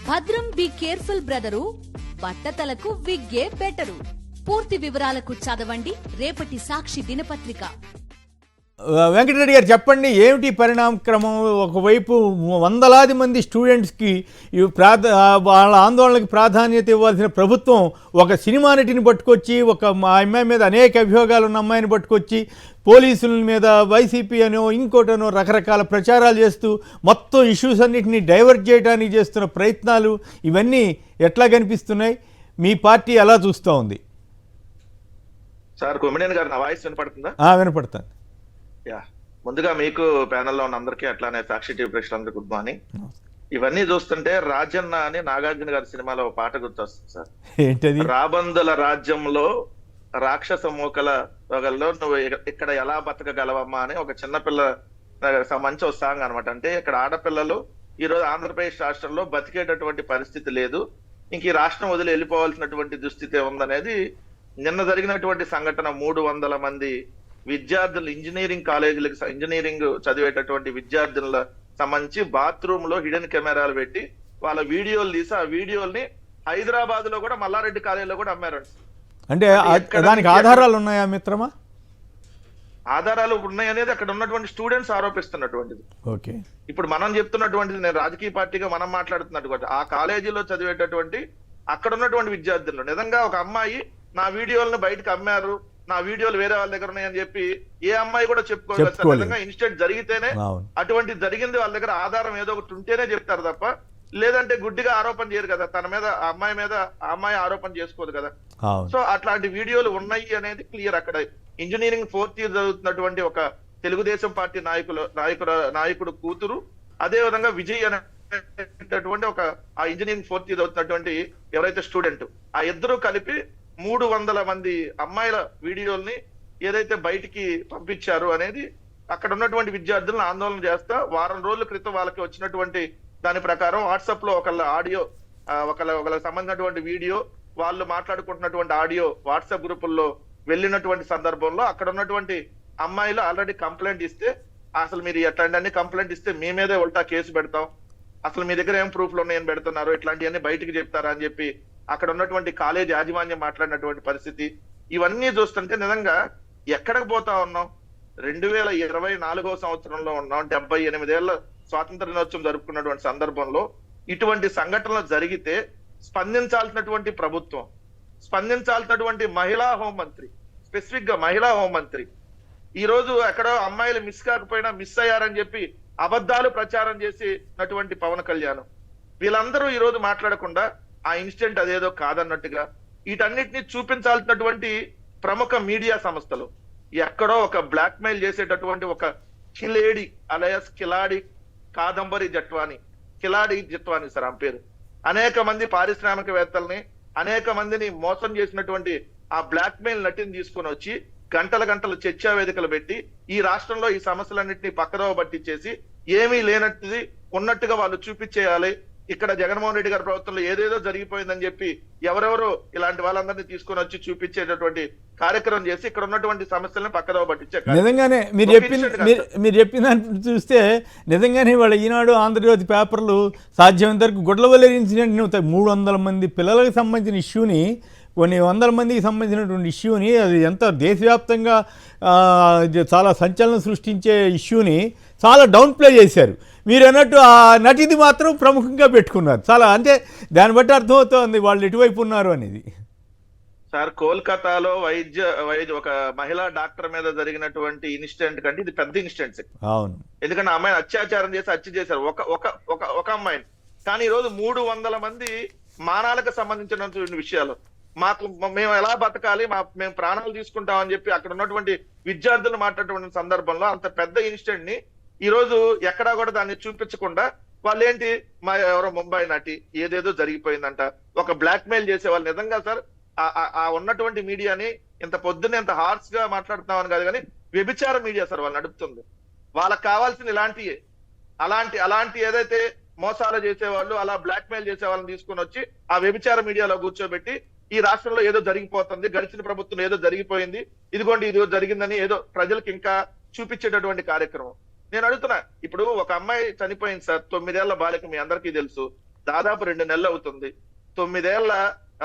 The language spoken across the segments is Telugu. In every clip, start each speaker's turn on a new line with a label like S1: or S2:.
S1: భద్రం బి కేర్ఫుల్ బ్రదరు, బట్టతలకు విగ్గే బెటరు. పూర్తి వివరాలకు చదవండి రేపటి సాక్షి దినపత్రిక.
S2: వెంకటరెడ్డి గారు చెప్పండి, ఏమిటి పరిణామ క్రమం? ఒకవైపు వందలాది మంది స్టూడెంట్స్కి వాళ్ళ ఆందోళనకి ప్రాధాన్యత ఇవ్వాల్సిన ప్రభుత్వం ఒక సినిమా నటిని పట్టుకొచ్చి, ఒక అమ్మాయి మీద అనేక అభియోగాలు ఉన్న అమ్మాయిని పట్టుకొచ్చి పోలీసుల మీద వైసీపీ అనో ఇంకోటనో రకరకాల ప్రచారాలు చేస్తూ మొత్తం ఇష్యూస్ అన్నింటినీ డైవర్ట్ చేయడానికి చేస్తున్న ప్రయత్నాలు ఇవన్నీ ఎట్లా కనిపిస్తున్నాయి? మీ పార్టీ ఎలా చూస్తూ ఉంది?
S3: సార్ కొమ్మినేని గారు, నా వాయిస్ వినపడుతుందా?
S2: వినపడుతుంది.
S3: ముందుగా మీకు ప్యానెల్లో ఉన్న అందరికీ, అట్లానే సాక్షి టీవీ ప్రేక్షకులందరికీ గుడ్ మార్నింగ్. ఇవన్నీ చూస్తుంటే రాజన్న అని నాగార్జున గారి సినిమాలో పాట గుర్తొస్తుంది సార్.
S2: ఏంటది?
S3: రాబందుల రాజ్యంలో రాక్షస మూకల తొగల్లో నువ్వు ఇక్కడ ఎలా బతకగలవమ్మా అని ఒక చిన్నపిల్ల మంచి ఒక సాంగ్ అనమాట. అంటే ఇక్కడ ఆడపిల్లలు ఈ రోజు ఆంధ్రప్రదేశ్ రాష్ట్రంలో బతికేటటువంటి పరిస్థితి లేదు, ఇంక ఈ రాష్ట్రం వదిలి వెళ్ళిపోవాల్సినటువంటి దుస్థితి ఉందనేది నిన్న జరిగినటువంటి సంఘటన. 300 మంది విద్యార్థులు ఇంజనీరింగ్ కాలేజీలకు ఇంజనీరింగ్ చదివేటటువంటి విద్యార్థుల సంబంధించి బాత్రూమ్ లో హిడెన్ కెమెరాలు పెట్టి వాళ్ళ వీడియోలు తీసి ఆ వీడియోల్ని హైదరాబాద్ లో కూడా మల్లారెడ్డి కాలేజీలో కూడా అమ్మారు.
S2: అంటే దానికి ఆధారాలు ఉన్నాయా మిత్రమా?
S3: ఆధారాలు ఉన్నాయనేది అక్కడ ఉన్నటువంటి స్టూడెంట్స్ ఆరోపిస్తున్నటువంటిది.
S2: ఓకే,
S3: ఇప్పుడు మనం చెప్తున్నటువంటిది, నేను రాజకీయ పార్టీగా మనం మాట్లాడుతున్నటువంటి ఆ కాలేజీలో చదివేటటువంటి అక్కడ ఉన్నటువంటి విద్యార్థులు నిజంగా ఒక అమ్మాయి నా వీడియోలను బయటకు అమ్మారు, నా వీడియోలు వేరే వాళ్ళ దగ్గర ఉన్నాయని చెప్పి ఏ అమ్మాయి కూడా చెప్పుకోవాలి. ఇన్సిడెంట్ జరిగితేనే అటువంటి జరిగింది వాళ్ళ దగ్గర ఆధారం ఏదో ఒకటి ఉంటేనే చెప్తారు తప్ప లేదంటే గుడ్డిగా ఆరోపణ చేయరు కదా. తన మీద ఆ అమ్మాయి మీద ఆ అమ్మాయి ఆరోపణ చేసుకోదు కదా. సో అట్లాంటి వీడియోలు ఉన్నాయి అనేది క్లియర్. అక్కడ ఇంజనీరింగ్ 4th ఇయర్ చదువుతున్నటువంటి ఒక తెలుగుదేశం పార్టీ నాయకుడు కూతురు, అదే విధంగా విజయ్ అనేటటువంటి ఒక ఆ ఇంజనీరింగ్ 4th ఇయర్ చదువుతున్నటువంటి ఎవరైతే స్టూడెంట్, ఆ ఇద్దరు కలిపి 300 మంది అమ్మాయిల వీడియోల్ని ఏదైతే బయటికి పంపించారు అనేది అక్కడ ఉన్నటువంటి విద్యార్థులను ఆందోళన చేస్తా వారం రోజుల క్రితం వాళ్ళకి వచ్చినటువంటి దాని ప్రకారం వాట్సాప్ లో ఒకళ్ళ ఆడియో, ఒకళ్ళకి సంబంధించినటువంటి వీడియో, వాళ్ళు మాట్లాడుకుంటున్నటువంటి ఆడియో వాట్సాప్ గ్రూపుల్లో వెళ్ళినటువంటి సందర్భంలో అక్కడ ఉన్నటువంటి అమ్మాయిలు ఆల్రెడీ కంప్లైంట్ ఇస్తే, అసలు మీరు ఎట్లాంటి కంప్లైంట్ ఇస్తే మీ మీదే ఉల్టా కేసు పెడతాం, అసలు మీ దగ్గర ఏం ప్రూఫ్లు ఉన్నాయని పెడుతున్నారు, ఇట్లాంటివన్నీ బయటికి చెప్తారా అని చెప్పి అక్కడ ఉన్నటువంటి కాలేజ్ యాజమాన్యం మాట్లాడినటువంటి పరిస్థితి. ఇవన్నీ చూస్తుంటే నిజంగా ఎక్కడికి పోతా ఉన్నాం? 2024వ సంవత్సరంలో ఉన్నాం. 78 ఏళ్ల స్వాతంత్ర దినోత్సవం జరుపుకున్నటువంటి సందర్భంలో ఇటువంటి సంఘటనలు జరిగితే స్పందించాల్సినటువంటి ప్రభుత్వం, స్పందించాల్సినటువంటి మహిళా హోంమంత్రి, స్పెసిఫిక్ గా మహిళా హోంమంత్రి ఈ రోజు ఎక్కడో అమ్మాయిలు మిస్ కాకపోయినా మిస్ అయ్యారని చెప్పి అబద్ధాలు ప్రచారం చేసినటువంటి పవన్ కళ్యాణ్, వీళ్ళందరూ ఈ రోజు మాట్లాడకుండా ఆ ఇన్సిడెంట్ అదేదో కాదన్నట్టుగా వీటన్నిటిని చూపించాల్సినటువంటి ప్రముఖ మీడియా సంస్థలు ఎక్కడో ఒక బ్లాక్ మెయిల్ చేసేటటువంటి ఒక కిలేడి అలయస్ కిలాడి కాదంబరి జట్వాని, కిలాడి జట్వాని సార్ ఆమె పేరు, అనేక మంది పారిశ్రామికవేత్తల్ని అనేక మందిని మోసం చేసినటువంటి ఆ బ్లాక్ మెయిల్ నటిని తీసుకొని వచ్చి గంటలు చర్చా వేదికలు పెట్టి ఈ రాష్ట్రంలో ఈ సమస్యలన్నింటినీ పక్కదోవ పట్టించేసి ఏమీ లేనట్టుది ఉన్నట్టుగా వాళ్ళు చూపించేయాలి. ఇక్కడ జగన్మోహన్ రెడ్డి గారి ప్రభుత్వంలో ఏదేదో జరిగిపోయిందని చెప్పి ఎవరెవరో ఇలాంటి వాళ్ళందరినీ తీసుకొని వచ్చి చూపించేటటువంటి కార్యక్రమం చేసి ఇక్కడ ఉన్నటువంటి సమస్యలను పక్కదోవ పట్టించారు.
S2: నిజంగానే మీరు చెప్పిన చూస్తే నిజంగానే వాళ్ళ ఈనాడు ఆంధ్రజ్యోతి పేపర్లు సాధ్యమైనంత వరకు గుడ్లవల్లేరు ఇన్సిడెంట్ 300 మంది పిల్లలకు సంబంధించిన ఇష్యూని, కొన్ని 100 మందికి సంబంధించినటువంటి ఇష్యూని, అది ఎంత దేశవ్యాప్తంగా చాలా సంచలనం సృష్టించే ఇష్యూని చాలా డౌన్ ప్లే చేశారు. మీరు అన్నట్టు ఆ నటిది మాత్రం ప్రముఖంగా పెట్టుకున్నారు. చాలా అంటే దాన్ని బట్టి అర్థమవుతోంది వాళ్ళు ఎటువైపు ఉన్నారు అనేది.
S3: సార్ కోల్కతాలో ఒక మహిళా డాక్టర్ మీద జరిగినటువంటి ఇన్సిడెంట్ కంటే ఇది పెద్ద ఇన్సిడెంట్. అవును, ఎందుకంటే అమ్మాయిని అత్యాచారం చేసి హత్య చేశారు ఒక అమ్మాయిని. కానీ ఈ రోజు 300 మంది మానాలకు సంబంధించిన విషయాలు, మేము ఎలా బతకాలి, మేము ప్రాణాలు తీసుకుంటామని చెప్పి అక్కడ ఉన్నటువంటి విద్యార్థులు మాట్లాడేటువంటి సందర్భంలో అంత పెద్ద ఇన్సిడెంట్ ని ఈ రోజు ఎక్కడా కూడా దాన్ని చూపించకుండా వాళ్ళు ఏంటి, ఎవరో ముంబై నటి ఏదేదో జరిగిపోయిందంట, ఒక బ్లాక్ మెయిల్ చేసే వాళ్ళు. నిజంగా సార్ ఆ ఉన్నటువంటి మీడియాని ఇంత పొద్దున్న ఇంత హార్స్ గా మాట్లాడుతున్నామని కాదు, కానీ వ్యభిచార మీడియా సార్ వాళ్ళు నడుపుతుంది. వాళ్ళకి కావాల్సిన అలాంటి ఏదైతే మోసాలు చేసేవాళ్ళు, అలా బ్లాక్ మెయిల్ చేసే వాళ్ళని తీసుకొని వచ్చి ఆ వ్యభిచార మీడియాలో కూర్చోబెట్టి ఈ రాష్ట్రంలో ఏదో జరిగిపోతుంది, గడిచిన ప్రభుత్వం ఏదో జరిగిపోయింది, ఇదిగోండి ఇది జరిగిందని ఏదో ప్రజలకు ఇంకా చూపించేటటువంటి కార్యక్రమం. నేను అడుగుతున్నా, ఇప్పుడు ఒక అమ్మాయి చనిపోయింది సార్, 9 ఏళ్ల బాలిక, మీ అందరికీ తెలుసు. దాదాపు 2 నెలలు అవుతుంది. 9 ఏళ్ల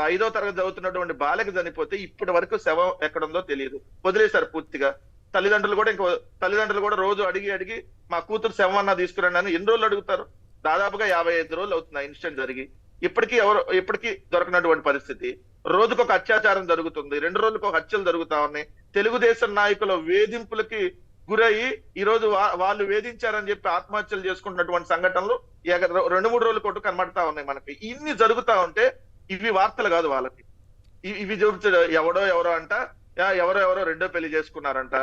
S3: 5వ తరగతి చదువుతున్నటువంటి బాలిక చనిపోతే ఇప్పటి వరకు శవం ఎక్కడుందో తెలియదు, వదిలేశారు పూర్తిగా. తల్లిదండ్రులు కూడా రోజు అడిగి మా కూతురు శవం అన్నా తీసుకురండి అని ఎన్ని రోజులు అడుగుతారు? దాదాపుగా 55 రోజులు అవుతుంది ఇన్సిడెంట్ జరిగి. ఇప్పటికీ దొరకనటువంటి పరిస్థితి. రోజుకొక అత్యాచారం జరుగుతుంది, 2 రోజులకు ఒక హత్యలు జరుగుతా ఉన్నాయి. తెలుగుదేశం నాయకుల వేధింపులకి గురయ్యి ఈ రోజు వాళ్ళు వేధించారని చెప్పి ఆత్మహత్యలు చేసుకుంటున్నటువంటి సంఘటనలు 2-3 రోజుల కొట్టు కనబడతా ఉన్నాయి మనకి. ఇన్ని జరుగుతా ఉంటే ఇవి వార్తలు కాదు వాళ్ళకి. ఇవి చూపించడం ఎవరో అంట, ఎవరో రెండో పెళ్లి చేసుకున్నారంట,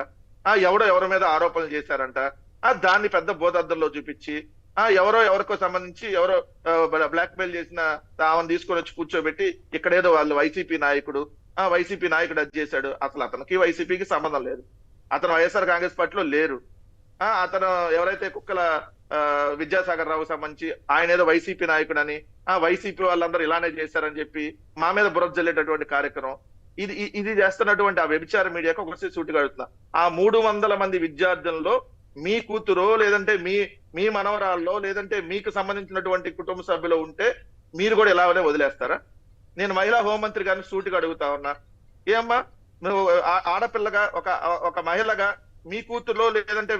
S3: ఎవరి మీద ఆరోపణలు చేశారంట, దాన్ని పెద్ద బోధర్థంలో చూపించి ఎవరికో సంబంధించి ఎవరో బ్లాక్ మెయిల్ చేసిన ఆమెను తీసుకొని వచ్చి కూర్చోబెట్టి ఇక్కడేదో వాళ్ళు వైసీపీ నాయకుడు అది చేశాడు. అసలు అతనికి వైసీపీకి సంబంధం లేదు, అతను వైఎస్ఆర్ కాంగ్రెస్ పార్టీలో లేరు. అతను ఎవరైతే కుక్కల విద్యాసాగర్ రావు సంబంధించి ఆయన ఏదో వైసీపీ నాయకుడని వైసీపీ వాళ్ళందరూ ఇలానే చేశారని చెప్పి మా మీద బురద జల్లేటటువంటి కార్యక్రమం ఇది చేస్తున్నటువంటి ఆ వ్యభిచార మీడియాకు ఒకసారి సూటిగా అడుగుతున్నా. ఆ 300 మంది విద్యార్థుల్లో మీ కూతురో లేదంటే మీ మనవరాల్లో లేదంటే మీకు సంబంధించినటువంటి కుటుంబ సభ్యులు ఉంటే మీరు కూడా ఇలానే వదిలేస్తారా? నేను మహిళా హోంమంత్రి గారిని సూటిగా అడుగుతా ఉన్నా, ఏమ్మా నువ్వు ఆడపిల్లగా ఒక మహిళగా మీ కూతురులో లేదంటే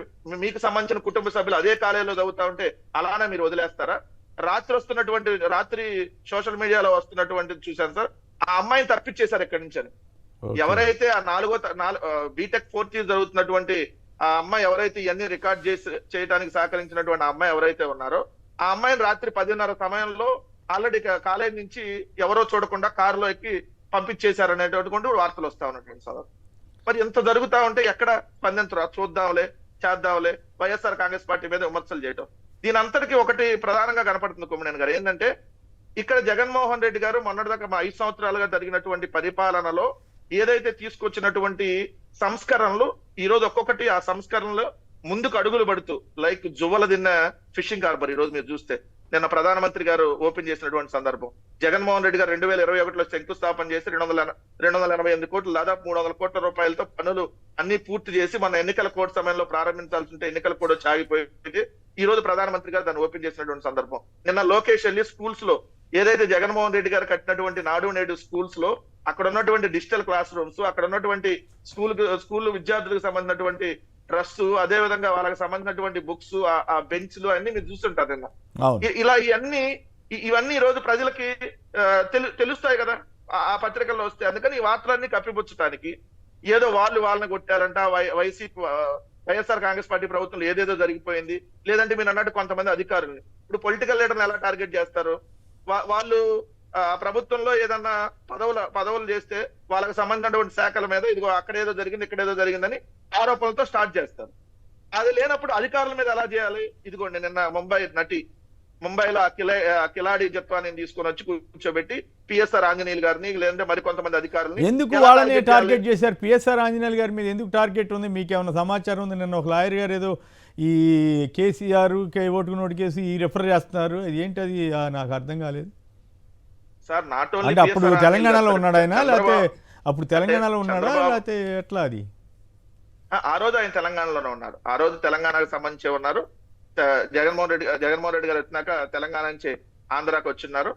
S3: మీకు సంబంధించిన కుటుంబ సభ్యులు అదే కాలేజీలో చదువుతా ఉంటే అలానే మీరు వదిలేస్తారా? రాత్రి సోషల్ మీడియాలో వస్తున్నటువంటి చూశాను సార్, ఆ అమ్మాయిని తప్పించేశారు ఎక్కడి నుంచి అని. ఎవరైతే ఆ బీటెక్ 4th ఇయర్ జరుగుతున్నటువంటి ఆ అమ్మాయి ఎవరైతే ఇవన్నీ రికార్డ్ చేయడానికి సహకరించినటువంటి ఆ అమ్మాయి ఎవరైతే ఉన్నారో ఆ అమ్మాయిని రాత్రి 10:30 సమయంలో ఆల్రెడీ కాలేజ్ నుంచి ఎవరో చూడకుండా కారులో ఎక్కి పంపించేశారనేటువంటి వార్తలు వస్తా ఉన్నటువంటి సార్. మరి ఎంత జరుగుతా ఉంటే ఎక్కడ స్పందించరా? చేద్దాంలే వైఎస్ఆర్ కాంగ్రెస్ పార్టీ మీద విమర్శలు చేయటం. దీని అంతటికీ ఒకటి ప్రధానంగా కనపడుతుంది కొమ్మినేని గారు, ఏంటంటే ఇక్కడ జగన్మోహన్ రెడ్డి గారు మొన్నటిదాకా 5 సంవత్సరాలుగా జరిగినటువంటి పరిపాలనలో ఏదైతే తీసుకొచ్చినటువంటి సంస్కరణలు ఈ రోజు ఒక్కొక్కటి ఆ సంస్కరణలో ముందుకు అడుగులు పడుతూ, లైక్ జువ్వల దిన్న ఫిషింగ్ హార్బర్ ఈ రోజు మీరు చూస్తే నిన్న ప్రధానమంత్రి గారు ఓపెన్ చేసినటువంటి సందర్భం. జగన్మోహన్ రెడ్డి గారు 2021లో శంకుస్థాపన చేసి 288 కోట్లు దాదాపు 300 కోట్ల రూపాయలతో పనులు అన్ని పూర్తి చేసి మన ఎన్నికల కోడ్ సమయంలో ప్రారంభించాల్సి ఉంటే ఎన్నికల కోడ్ వచ్చి ఆగిపోయింది. ఈ రోజు ప్రధానమంత్రి గారు దాన్ని ఓపెన్ చేసినటువంటి సందర్భం. నిన్న లోకేష్ వెళ్ళి స్కూల్స్ లో ఏదైతే జగన్మోహన్ రెడ్డి గారు కట్టినటువంటి నాడు నేడు స్కూల్స్ లో అక్కడ ఉన్నటువంటి డిజిటల్ క్లాస్ రూమ్స్, అక్కడ ఉన్నటువంటి స్కూల్ విద్యార్థులకు సంబంధించినటువంటి డ్రెస్, అదే విధంగా వాళ్ళకి సంబంధించినటువంటి బుక్స్, ఆ బెంచ్లు అన్ని మీరు చూస్తుంటారు నిన్న. ఇలా ఇవన్నీ ఈ రోజు ప్రజలకి తెలుస్తాయి కదా ఆ పత్రికల్లో వస్తే. అందుకని ఈ వార్తలన్నీ కప్పిపుచ్చడానికి ఏదో వాళ్ళని కొట్టారంట, వైఎస్ఆర్ కాంగ్రెస్ పార్టీ ప్రభుత్వంలో ఏదేదో జరిగిపోయింది, లేదంటే మీరు అన్నట్టు కొంతమంది అధికారులు ఇప్పుడు పొలిటికల్ లీడర్ని ఎలా టార్గెట్ చేస్తారు? వాళ్ళు ప్రభుత్వంలో ఏదన్నా పదవులు చేస్తే వాళ్ళకి సంబంధించినటువంటి శాఖల మీద ఇదిగో అక్కడేదో జరిగింది ఇక్కడేదో జరిగిందని ఆరోపణలతో స్టార్ట్ చేస్తారు. అది లేనప్పుడు అధికారుల మీద ఎలా చేయాలి? ఇదిగోండి నిన్న ముంబైలో కిలాడి జత్వాని తీసుకొని వచ్చి కూర్చోబెట్టి పిఎస్ఆర్ ఆంజనేయులు గారిని లేదంటే మరి కొంతమంది అధికారులు
S2: ఎందుకు వాళ్ళని టార్గెట్ చేశారు? పిఎస్ఆర్ ఆంజనేయులు గారి మీద ఎందుకు టార్గెట్ ఉంది? మీకేమన్నా సమాచారం ఉంది? నిన్న ఒక లాయర్ గారు ఏదో ఈ కేసీఆర్ ఓటుకు నోటు కేసు రిఫర్ చేస్తున్నారు, ఏంటి అది నాకు అర్థం కాలేదు
S3: సార్.
S2: అంటే అప్పుడు తెలంగాణలో ఉన్నాడు ఆయన, లేకపోతే అప్పుడు తెలంగాణలో ఉన్నాడా లేకపోతే ఎట్లా? అది
S3: ఆ రోజు ఆయన తెలంగాణలోనే ఉన్నారు, ఆ రోజు తెలంగాణకు సంబంధించి ఉన్నారు. జగన్మోహన్ రెడ్డి గారు వచ్చినాక తెలంగాణ నుంచి ఆంధ్రాకి వచ్చిన్నారు.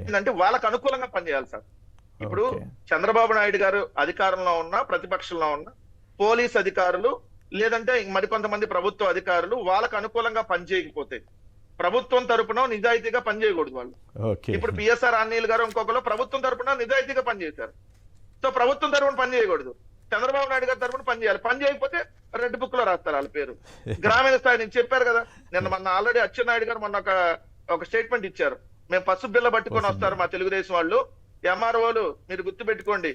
S3: ఏంటంటే వాళ్ళకు అనుకూలంగా పనిచేయాలి సార్. ఇప్పుడు చంద్రబాబు నాయుడు గారు అధికారంలో ఉన్నా ప్రతిపక్షంలో ఉన్నా పోలీస్ అధికారులు లేదంటే మరికొంతమంది ప్రభుత్వ అధికారులు వాళ్ళకు అనుకూలంగా పనిచేయకపోతే ప్రభుత్వం తరపున నిజాయితీగా పనిచేయకూడదు వాళ్ళు. ఇప్పుడు పిఎస్ఆర్ ఆంజనేయులు గారు ఇంకొకరు ప్రభుత్వం తరపున నిజాయితీగా పనిచేశారు. సో ప్రభుత్వం తరపున పనిచేయకూడదు, చంద్రబాబు నాయుడు గారి తరపున పనిచేయాలి. పని చేయకపోతే రెడ్ బుక్ లో రాస్తారు వాళ్ళ పేరు. గ్రామీణ స్థాయి నుంచి చెప్పారు కదా మొన్న ఆల్రెడీ అచ్చెన్నాయుడు గారు మొన్న ఒక స్టేట్మెంట్ ఇచ్చారు, మేము పసుపు బిల్ల పట్టుకొని వస్తారు మా తెలుగుదేశం వాళ్ళు, ఎంఆర్ఓలు మీరు గుర్తు పెట్టుకోండి,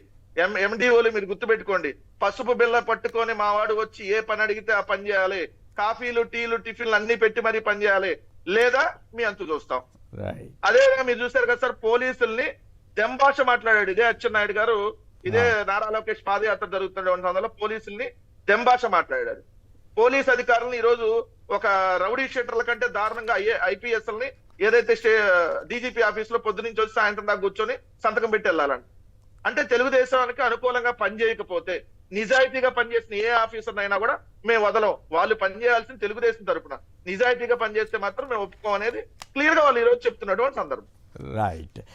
S3: ఎండిఓలు మీరు గుర్తు పెట్టుకోండి, పసుపు బిల్ల పట్టుకొని మా వాడు వచ్చి ఏ పని అడిగితే ఆ పని చేయాలి, కాఫీలు టీలు టిఫిన్లు అన్ని పెట్టి మరీ పని చేయాలి, లేదా మీ అంతు చూస్తాం. అదేవిధంగా మీరు చూసారు కదా సార్, పోలీసుల్ని దెంభాష మాట్లాడాడు ఇదే అచ్చెన్నాయుడు గారు. ఇదే నారా లోకేష్ పాదయాత్ర జరుగుతున్న సందర్భంలో పోలీసుల్ని దెంభాష మాట్లాడారు. పోలీస్ అధికారులను ఈ రోజు ఒక రౌడీ షీటర్ల కంటే దారుణంగా ఐపీఎస్ఎల్ని ఏదైతే డీజీపీ ఆఫీస్ లో పొద్దు నుంచి వచ్చి సాయంత్రం దాకా కూర్చొని సంతకం పెట్టి వెళ్ళాలని. అంటే తెలుగుదేశానికి అనుకూలంగా పనిచేయకపోతే నిజాయితీగా పనిచేసిన ఏ ఆఫీసర్ అయినా కూడా మేము వదలం. వాళ్ళు పనిచేయాల్సిన తెలుగుదేశం తరపున నిజాయితీగా పనిచేస్తే మాత్రం మేము ఒప్పుకోం అనేది క్లియర్ గా వాళ్ళు ఈ రోజు చెప్తున్నటువంటి సందర్భం.
S2: రైట్.